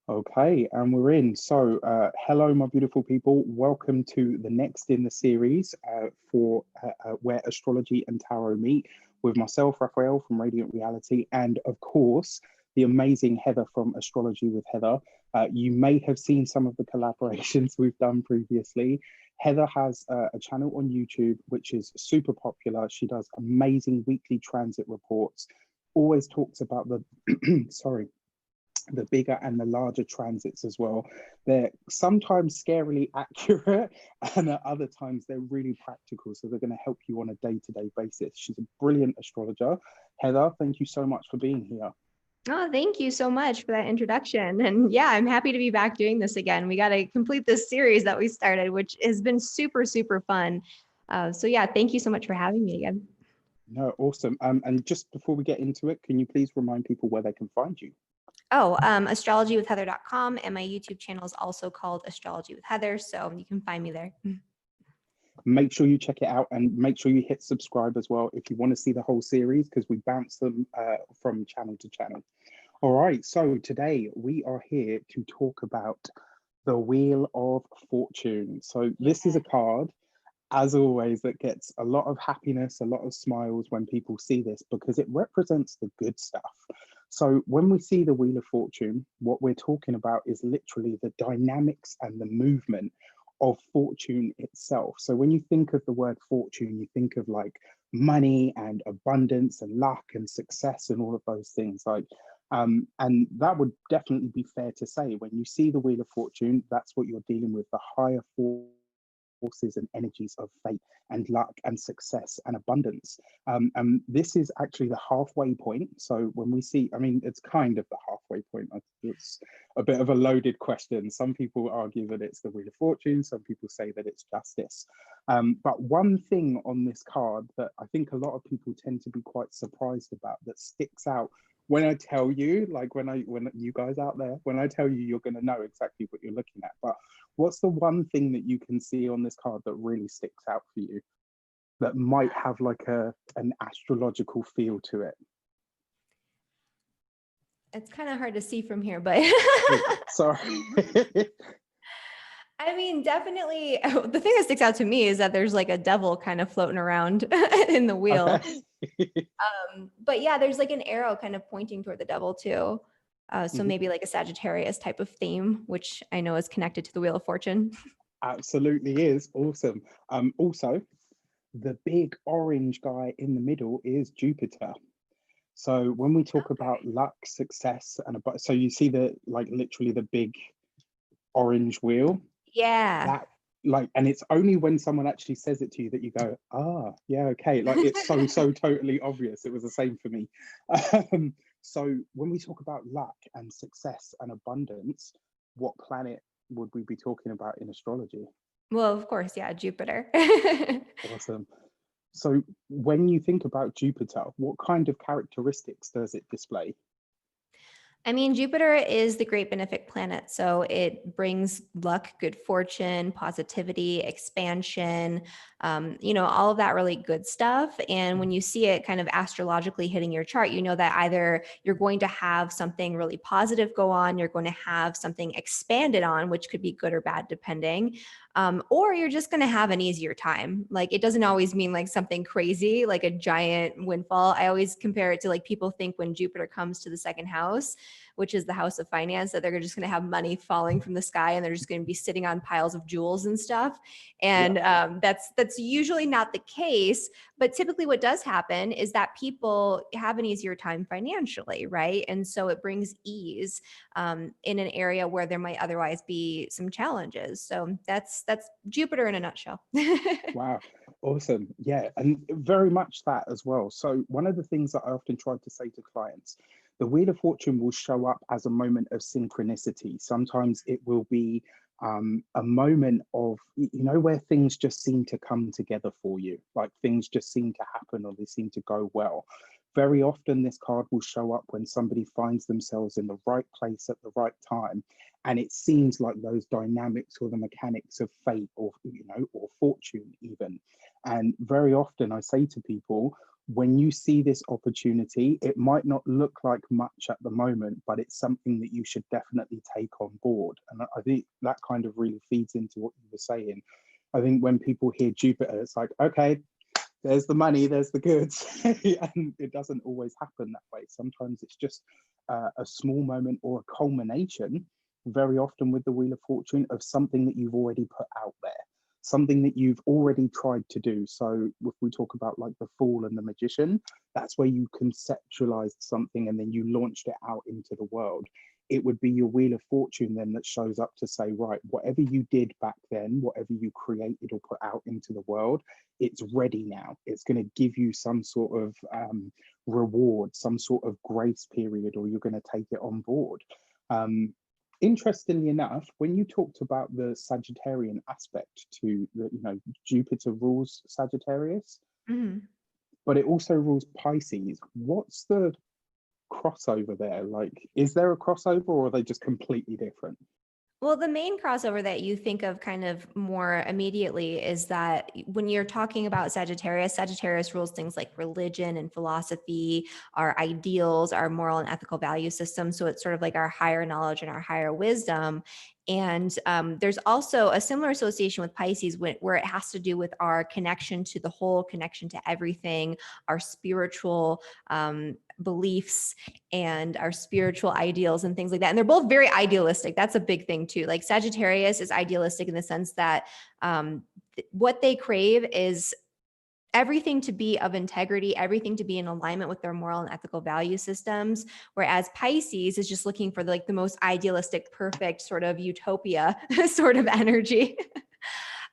Okay, and we're in. So, hello, my beautiful people. Welcome to the next in the series for where astrology and tarot meet with myself, Raphael from Radiant Reality, and of course, the amazing Heather from Astrology with Heather. You may have seen some of the collaborations we've done previously. Heather has a channel on YouTube which is super popular. She does amazing weekly transit reports. Always talks about the sorry, the bigger and the larger transits as well. They're sometimes scarily accurate, and at other times they're really practical. So they're going to help you on a day-to-day basis. She's a brilliant astrologer. Heather, thank you so much for being here. Oh, thank you so much for that introduction. And yeah, I'm happy to be back doing this again. We got to complete this series that we started, which has been super, super fun. So yeah, thank you so much for having me again. No, awesome. And just before we get into it, can you please remind people where they can find you? Oh, astrologywithheather.com, and my YouTube channel is also called Astrology with Heather, so you can find me there. Make sure you check it out and make sure you hit subscribe as well if you want to see the whole series, because we bounce them from channel to channel. All right, so today we are here to talk about the Wheel of Fortune. So this is a card, as always, that gets a lot of happiness, a lot of smiles when people see this, because it represents the good stuff. So when we see the Wheel of Fortune, what we're talking about is literally the dynamics and the movement of fortune itself. So when you think of the word fortune, you think of like money and abundance and luck and success and all of those things. And that would definitely be fair to say. When you see the Wheel of Fortune, that's what you're dealing with, the higher forces and energies of fate and luck and success and abundance. And this is actually the halfway point. So when we see, I mean, it's kind of the halfway point. It's a bit of a loaded question. Some people argue that it's the Wheel of Fortune. Some people say that it's justice. But one thing on this card that I think a lot of people tend to be quite surprised about, that sticks out when I tell you, like when you guys out there, when I tell you, you're going to know exactly what you're looking at. But what's the one thing that you can see on this card that really sticks out for you, that might have like an astrological feel to it? It's kind of hard to see from here, but sorry. I mean, definitely the thing that sticks out to me is that there's like a devil kind of floating around in the wheel. But yeah, there's like an arrow kind of pointing toward the devil too. So maybe like a Sagittarius type of theme, which I know is connected to the Wheel of Fortune. Absolutely is. Awesome. Also, the big orange guy in the middle is Jupiter. So when we talk about luck, success, and so you see the, like, literally the big orange wheel. Yeah. That, like, and it's only when someone actually says it to you that you go, yeah, okay. Like, it's so totally obvious. It was the same for me. So when we talk about luck and success and abundance, what planet would we be talking about in astrology? Well, of course, yeah, Jupiter. Awesome. So when you think about Jupiter, what kind of characteristics does it display? I mean, Jupiter is the great benefic planet. So it brings luck, good fortune, positivity, expansion, all of that really good stuff. And when you see it kind of astrologically hitting your chart, you know that either you're going to have something really positive go on, you're going to have something expanded on, which could be good or bad, depending. Or you're just going to have an easier time. Like, it doesn't always mean like something crazy, like a giant windfall. I always compare it to, like, people think when Jupiter comes to the second house, which is the house of finance, that they're just going to have money falling from the sky and they're just going to be sitting on piles of jewels and stuff. And that's usually not the case. But typically what does happen is that people have an easier time financially, right? And so it brings ease in an area where there might otherwise be some challenges. So that's Jupiter in a nutshell. Wow, awesome. Yeah, and very much that as well. So one of the things that I often try to say to clients, the Wheel of Fortune will show up as a moment of synchronicity. Sometimes it will be a moment of, where things just seem to come together for you, like things just seem to happen or they seem to go well. Very often this card will show up when somebody finds themselves in the right place at the right time, and it seems like those dynamics or the mechanics of fate or fortune even. And very often I say to people, when you see this opportunity, it might not look like much at the moment, but it's something that you should definitely take on board. And I think that kind of really feeds into what you were saying. I think when people hear Jupiter, it's like, okay, there's the money, there's the goods. And it doesn't always happen that way. Sometimes it's just a small moment or a culmination, very often with the Wheel of Fortune, of something that you've already put out there, something that you've already tried to do. So if we talk about like the Fool and the Magician, that's where you conceptualized something and then you launched it out into the world. It would be your Wheel of Fortune then that shows up to say, right, whatever you did back then, whatever you created or put out into the world, it's ready now. It's going to give you some sort of reward, some sort of grace period, or you're going to take it on board. Interestingly enough, when you talked about the Sagittarian aspect to the, Jupiter rules Sagittarius, but it also rules Pisces. What's the crossover there? Like, is there a crossover, or are they just completely different? Well, the main crossover that you think of kind of more immediately is that when you're talking about Sagittarius, Sagittarius rules things like religion and philosophy, our ideals, our moral and ethical value system. So it's sort of like our higher knowledge and our higher wisdom. And there's also a similar association with Pisces where it has to do with our connection to the whole, connection to everything, our spiritual beliefs and our spiritual ideals and things like that. And they're both very idealistic. That's a big thing too. Like Sagittarius is idealistic in the sense that what they crave is everything to be of integrity, everything to be in alignment with their moral and ethical value systems. Whereas Pisces is just looking for the most idealistic, perfect sort of utopia sort of energy.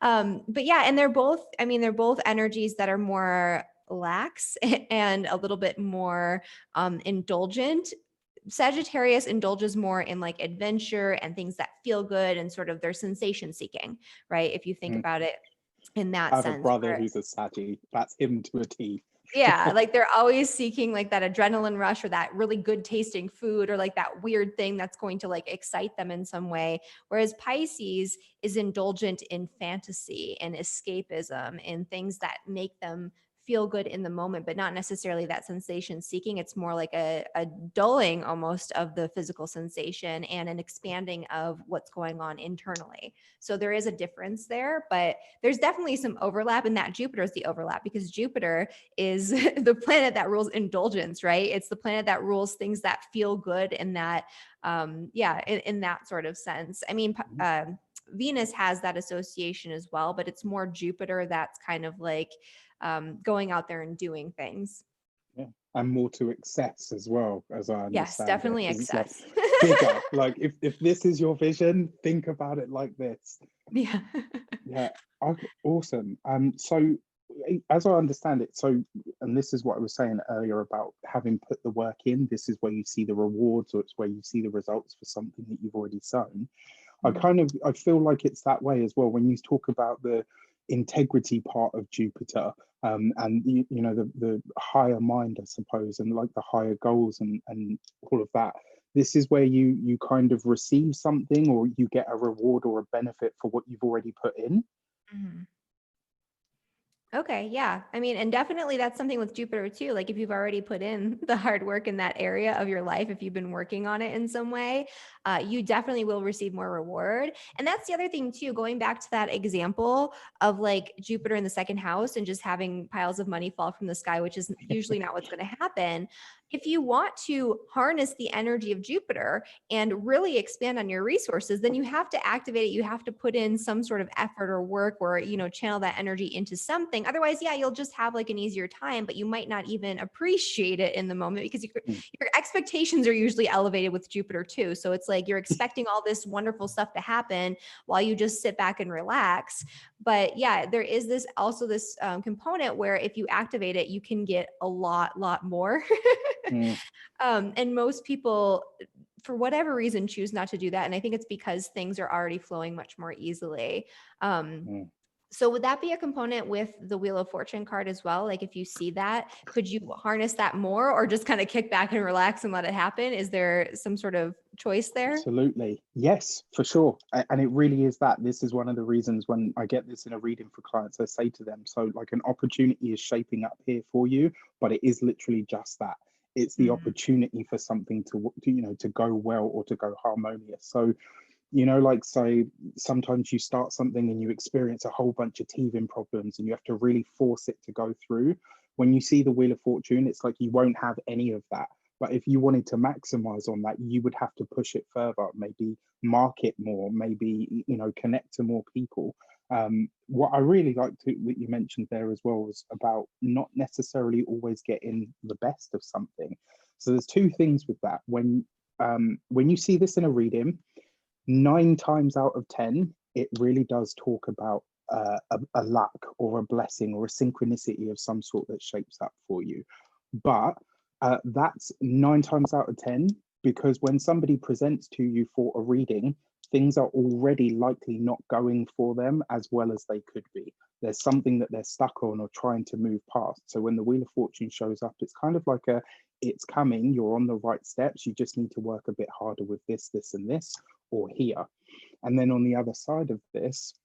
But yeah, and they're both energies that are more lax and a little bit more indulgent. Sagittarius indulges more in like adventure and things that feel good and sort of their sensation seeking, right? If you think about it in that I have sense. a brother who's a Saggy. That's him to a T. Yeah, like they're always seeking like that adrenaline rush or that really good tasting food or like that weird thing that's going to like excite them in some way. Whereas Pisces is indulgent in fantasy and escapism and things that make them feel good in the moment, but not necessarily that sensation seeking. It's more like a dulling almost of the physical sensation and an expanding of what's going on internally. So there is a difference there, but there's definitely some overlap, and that Jupiter is the overlap because Jupiter is the planet that rules indulgence, right? It's the planet that rules things that feel good and that, in that sort of sense. I mean, Venus has that association as well, but it's more Jupiter that's kind of like going out there and doing things. Yeah, and more to excess as well, as I understand. Yes, definitely it. excess. Like bigger. Like if this is your vision, think about it like this. Yeah. Yeah. Awesome. So as I understand it, and this is what I was saying earlier about having put the work in, this is where you see the rewards, or it's where you see the results for something that you've already sown. I feel like it's that way as well when you talk about the integrity part of Jupiter, and the higher mind, I suppose, and like the higher goals and all of that. This is where you kind of receive something, or you get a reward or a benefit for what you've already put in. Mm-hmm. Okay, yeah. I mean, and definitely that's something with Jupiter too. Like if you've already put in the hard work in that area of your life, if you've been working on it in some way, you definitely will receive more reward. And that's the other thing too, going back to that example of like Jupiter in the second house and just having piles of money fall from the sky, which is usually not what's going to happen. If you want to harness the energy of Jupiter and really expand on your resources, then you have to activate it. You have to put in some sort of effort or work or, channel that energy into something. Otherwise, yeah, you'll just have like an easier time, but you might not even appreciate it in the moment because your expectations are usually elevated with Jupiter too. So it's like you're expecting all this wonderful stuff to happen while you just sit back and relax. But yeah, there is this component where if you activate it, you can get a lot more. And most people, for whatever reason, choose not to do that. And I think it's because things are already flowing much more easily. So would that be a component with the Wheel of Fortune card as well? Like if you see that, could you harness that more or just kind of kick back and relax and let it happen? Is there some sort of choice there? Absolutely. Yes, for sure. And it really is that. This is one of the reasons when I get this in a reading for clients, I say to them, so like an opportunity is shaping up here for you, but it is literally just that. It's the Mm. opportunity for something to go well or to go harmonious. So, like, so sometimes you start something and you experience a whole bunch of teething problems and you have to really force it to go through. When you see the Wheel of Fortune, it's like you won't have any of that. But if you wanted to maximize on that, you would have to push it further, maybe market more, maybe, connect to more people. What I really liked that you mentioned there as well was about not necessarily always getting the best of something. So there's two things with that. When you see this in a reading, 9 times out of 10, it really does talk about a luck or a blessing or a synchronicity of some sort that shapes up for you. But that's 9 times out of 10, because when somebody presents to you for a reading, things are already likely not going for them as well as they could be. There's something that they're stuck on or trying to move past. So when the Wheel of Fortune shows up, it's kind of like it's coming, you're on the right steps, you just need to work a bit harder with this, and this, or here. And then on the other side of this,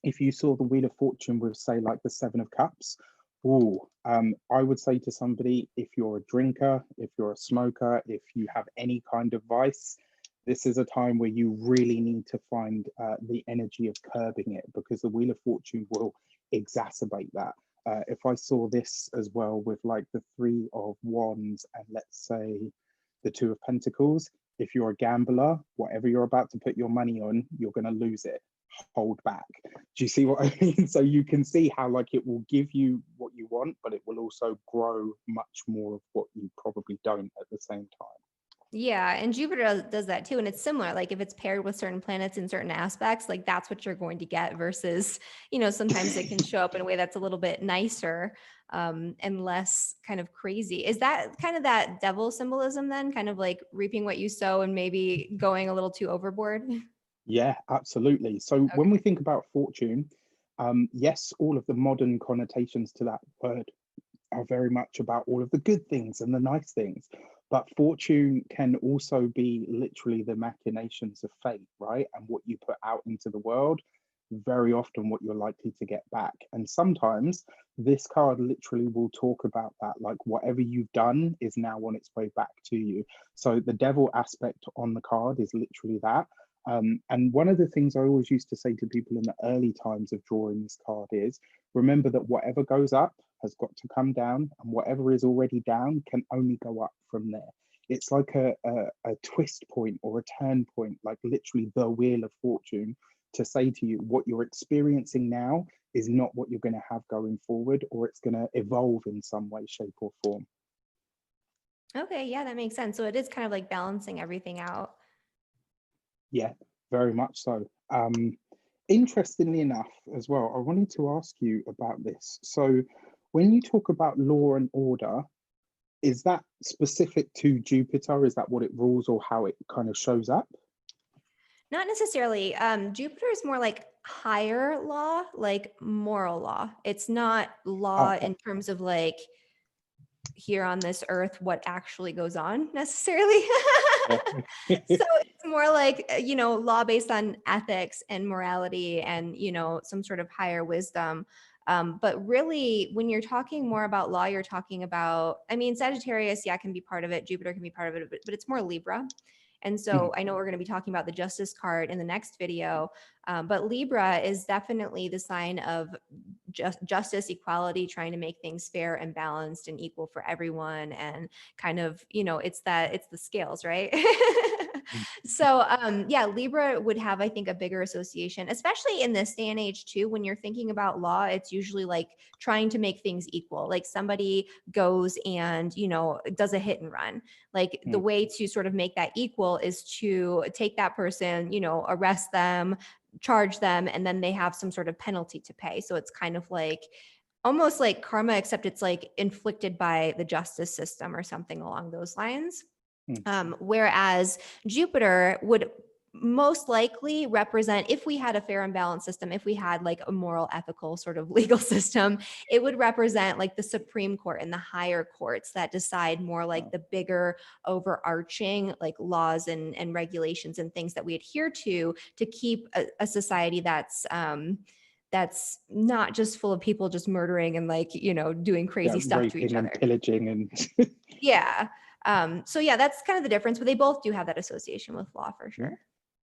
if you saw the Wheel of Fortune with, say, like the Seven of Cups, I would say to somebody, if you're a drinker, if you're a smoker, if you have any kind of vice, this is a time where you really need to find the energy of curbing it, because the Wheel of Fortune will exacerbate that. If I saw this as well with like the Three of Wands and let's say the Two of Pentacles, if you're a gambler, whatever you're about to put your money on, you're going to lose it. Hold back. Do you see what I mean? So you can see how like it will give you what you want, but it will also grow much more of what you probably don't at the same time. Yeah, and Jupiter does that too. And it's similar. Like if it's paired with certain planets in certain aspects, like that's what you're going to get versus, sometimes it can show up in a way that's a little bit nicer and less kind of crazy. Is that kind of that devil symbolism then? Kind of like reaping what you sow and maybe going a little too overboard? Yeah, absolutely. So Okay. when we think about fortune, yes, all of the modern connotations to that word are very much about all of the good things and the nice things. But fortune can also be literally the machinations of fate, right? And what you put out into the world, very often what you're likely to get back. And sometimes this card literally will talk about that, like whatever you've done is now on its way back to you. So the devil aspect on the card is literally that. And one of the things I always used to say to people in the early times of drawing this card is, remember that whatever goes up has got to come down, and whatever is already down can only go up from there. It's like a twist point or a turn point, like literally the Wheel of Fortune, to say to you what you're experiencing now is not what you're going to have going forward, or it's going to evolve in some way, shape, or form. Okay, yeah, that makes sense. So it is kind of like balancing everything out. Yeah, very much so. Interestingly enough, as well, I wanted to ask you about this. So, when you talk about law and order, is that specific to Jupiter? Is that what it rules, or how it kind of shows up? Not necessarily. Jupiter is more like higher law, like moral law. It's not law Okay. in terms of like here on this earth what actually goes on necessarily. Yeah. So it's more like, law based on ethics and morality and, some sort of higher wisdom. But really, when you're talking more about law, you're talking about, I mean, Sagittarius, yeah, can be part of it. Jupiter can be part of it, but it's more Libra. And so I know we're going to be talking about the justice card in the next video, but Libra is definitely the sign of justice, equality, trying to make things fair and balanced and equal for everyone. And kind of, it's the scales, right? So yeah, Libra would have, I think, a bigger association, especially in this day and age too. When you're thinking about law, it's usually like trying to make things equal. Like somebody goes and, does a hit and run. Like the way to sort of make that equal is to take that person, arrest them, charge them, and then they have some sort of penalty to pay. So it's kind of like almost like karma, except it's like inflicted by the justice system or something along those lines. Whereas Jupiter would most likely represent, if we had a fair and balanced system, if we had like a moral, ethical sort of legal system, it would represent like the Supreme Court and the higher courts that decide more like the bigger overarching like laws and regulations and things that we adhere to keep a society that's not just full of people just murdering and like, you know, doing crazy stuff to each raping and other. pillaging and Yeah. So yeah, that's kind of the difference, but they both do have that association with law for yeah. sure.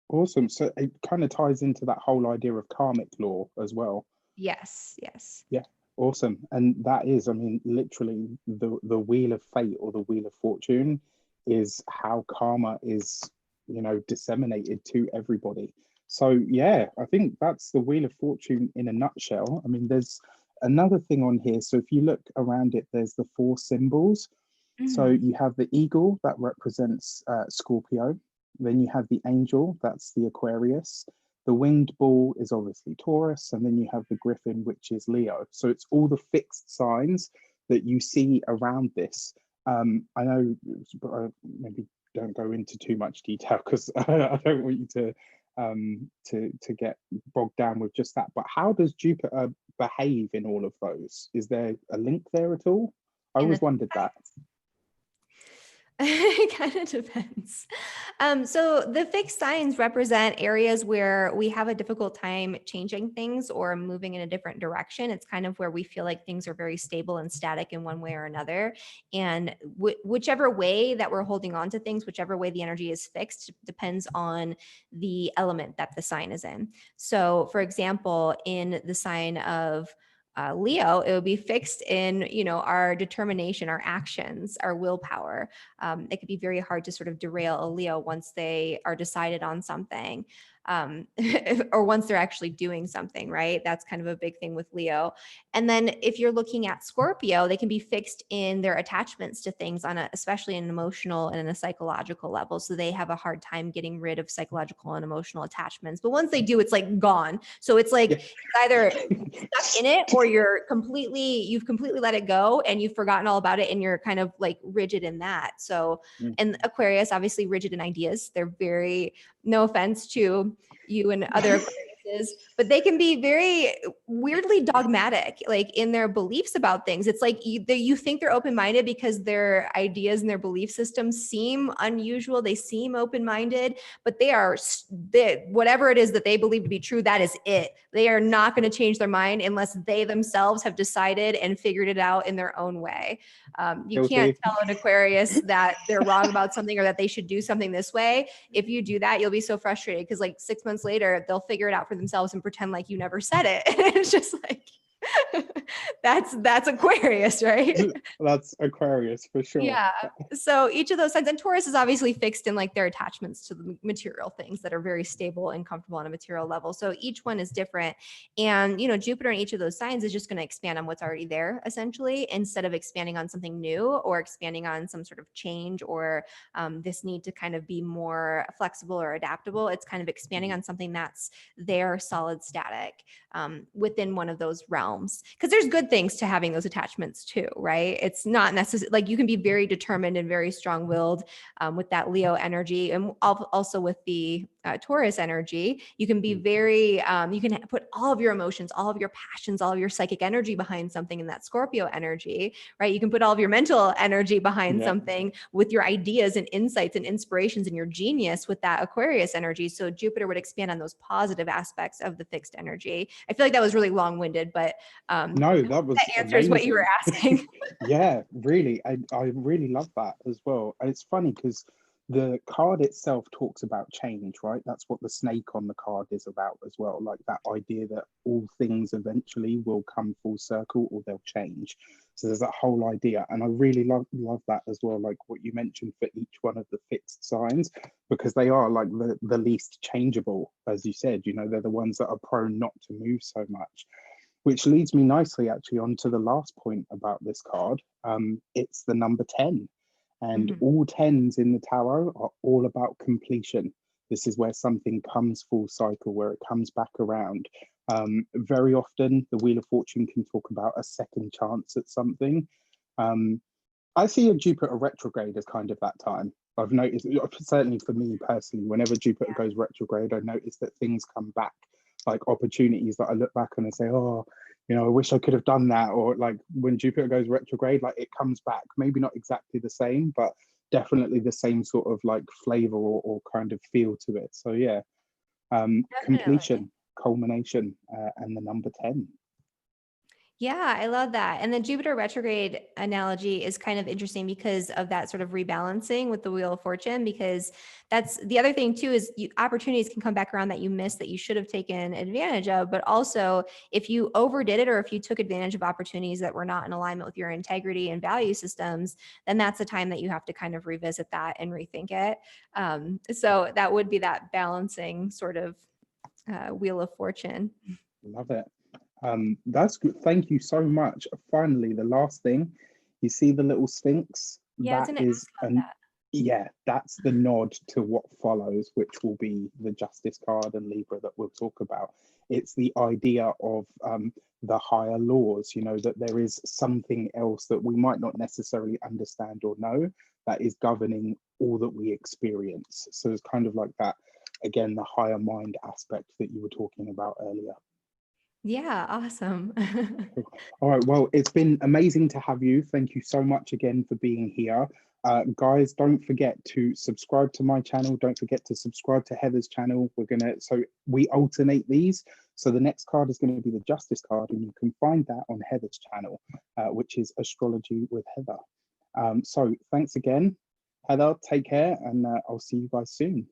Awesome. So it kind of ties into that whole idea of karmic law as well. Yes, yes. Yeah, awesome. And that is, I mean, literally the wheel of fate or the wheel of fortune is how karma is, you know, disseminated to everybody. So yeah, I think that's the wheel of fortune in a nutshell. I mean, there's another thing on here. So if you look around it, there's the four symbols. So Mhm. you have the eagle that represents Scorpio. Then you have the angel, that's the Aquarius. The winged bull is obviously Taurus, and then you have the griffin, which is Leo. So it's all the fixed signs that you see around this. I know, maybe don't go into too much detail because I don't want you to get bogged down with just that. But how does Jupiter behave in all of those? Is there a link there at all? I In the always wondered that. It kind of depends. So the fixed signs represent areas where we have a difficult time changing things or moving in a different direction. It's kind of where we feel like things are very stable and static in one way or another. And whichever way that we're holding on to things, whichever way the energy is fixed, depends on the element that the sign is in. So, for example, in the sign of Leo, it would be fixed in, you know, our determination, our actions, our willpower. It could be very hard to sort of derail a Leo once they are decided on something, or once they're actually doing something, right? That's kind of a big thing with Leo. And then if you're looking at Scorpio, they can be fixed in their attachments to things on a, especially an emotional and in a psychological level. So they have a hard time getting rid of psychological and emotional attachments. But once they do, it's like gone. So it's like it's either stuck in it or you've completely let it go and you've forgotten all about it and you're kind of like rigid in that. So, and Aquarius, obviously rigid in ideas. They're very, no offense to you and other Aquariuses, but they can be very weirdly dogmatic, like in their beliefs about things. It's like you think they're open-minded because their ideas and their belief systems seem unusual. They seem open-minded, but whatever it is that they believe to be true, that is it. They are not going to change their mind unless they themselves have decided and figured it out in their own way. You can't tell an Aquarius that they're wrong about something or that they should do something this way. If you do that, you'll be so frustrated because like 6 months later, they'll figure it out for themselves and pretend like you never said it. It's just like, that's Aquarius, right? That's Aquarius for sure. Yeah. So each of those signs, and Taurus is obviously fixed in like their attachments to the material things that are very stable and comfortable on a material level. So each one is different. And, you know, Jupiter in each of those signs is just going to expand on what's already there, essentially, instead of expanding on something new or expanding on some sort of change or this need to kind of be more flexible or adaptable. It's kind of expanding on something that's there, solid, static, within one of those realms. Because there's good things to having those attachments too, right? It's not necessary. Like you can be very determined and very strong-willed with that Leo energy, and also with the Taurus energy. You can be very, you can put all of your emotions, all of your passions, all of your psychic energy behind something in that Scorpio energy, right? You can put all of your mental energy behind something with your ideas and insights and inspirations and your genius with that Aquarius energy. So Jupiter would expand on those positive aspects of the fixed energy. I feel like that was really long-winded, but no, that was that answers amazing. what you were asking. Yeah, really. I really love that as well. And it's funny because the card itself talks about change, right? That's what the snake on the card is about as well. Like that idea that all things eventually will come full circle or they'll change. So there's that whole idea. And I really love that as well, like what you mentioned for each one of the fixed signs, because they are like the least changeable, as you said, you know, they're the ones that are prone not to move so much. Which leads me nicely actually onto the last point about this card. It's the number 10. And all 10s in the tarot are all about completion. This is where something comes full cycle, where it comes back around. Very often, the Wheel of Fortune can talk about a second chance at something. I see a Jupiter retrograde as kind of that time. I've noticed, certainly for me personally, whenever Jupiter goes retrograde, I notice that things come back, like opportunities that I look back and I say, oh, you know, I wish I could have done that. Or like when Jupiter goes retrograde, like it comes back, maybe not exactly the same, but definitely the same sort of like flavor or kind of feel to it. So yeah, Definitely. completion, culmination, and the number 10. Yeah, I love that. And the Jupiter retrograde analogy is kind of interesting because of that sort of rebalancing with the Wheel of Fortune, because that's the other thing too, is opportunities can come back around that you missed that you should have taken advantage of. But also if you overdid it, or if you took advantage of opportunities that were not in alignment with your integrity and value systems, then that's the time that you have to kind of revisit that and rethink it. So that would be that balancing sort of Wheel of Fortune. Love it. That's good. Thank you so much. Finally, the last thing, you see the little Sphinx? Yeah, That isn't it? is I love an that. Yeah, that's the nod to what follows, which will be the Justice card and Libra that we'll talk about. It's the idea of the higher laws, you know, that there is something else that we might not necessarily understand or know that is governing all that we experience. So it's kind of like that, again, the higher mind aspect that you were talking about earlier. Yeah, awesome. All right, well, it's been amazing to have you. Thank you so much again for being here. Guys, don't forget to subscribe to my channel. Don't forget to subscribe to Heather's channel. So we alternate these. So the next card is going to be the Justice card, and you can find that on Heather's channel, which is Astrology with Heather. So thanks again, Heather. Take care, and I'll see you guys soon.